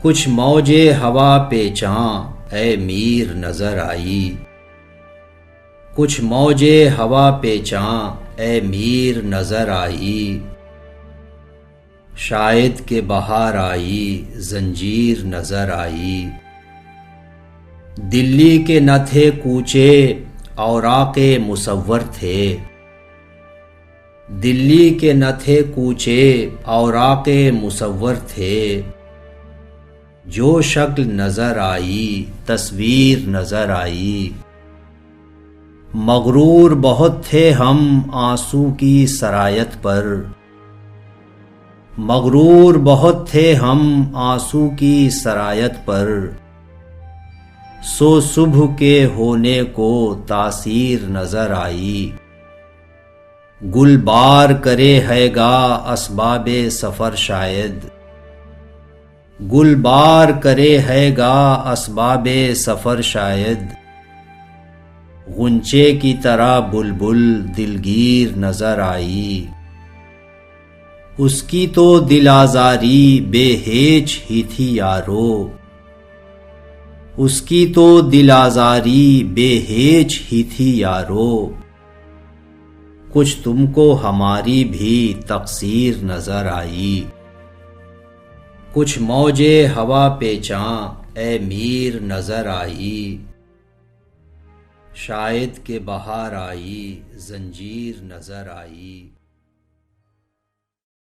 कुछ मौजे हवा पेचां ए मीर नजर आई। कुछ मौजे हवा पेचां ए मीर नजर आई। शायद के बहार आई जंजीर नजर आई। दिल्ली के न थे कूचे औराके मुसव्वर थे। दिल्ली के न थे कूचे औराके मुसव्वर थे। जो शक्ल नजर आई तस्वीर नजर आई। मगरूर बहुत थे हम आंसू की सरायत पर। मगरूर बहुत थे हम आंसू की सरायत पर। सो सुबह के होने को तासीर नजर आई। गुलबार करे हैगा असबाबे सफर शायद। गुलबार करे हैगा असबाबे सफर शायद। गुंचे की तरह बुलबुल दिलगीर नजर आई। उसकी तो दिल आजारी बेहेज ही थी यारो। उसकी तो दिल आजारी बेहेज ही थी यारो। कुछ तुमको हमारी भी तकसीर नजर आई। कुछ मौजे हवा पेचां ए मीर नजर आई। शायद के बहार आई जंजीर नजर आई।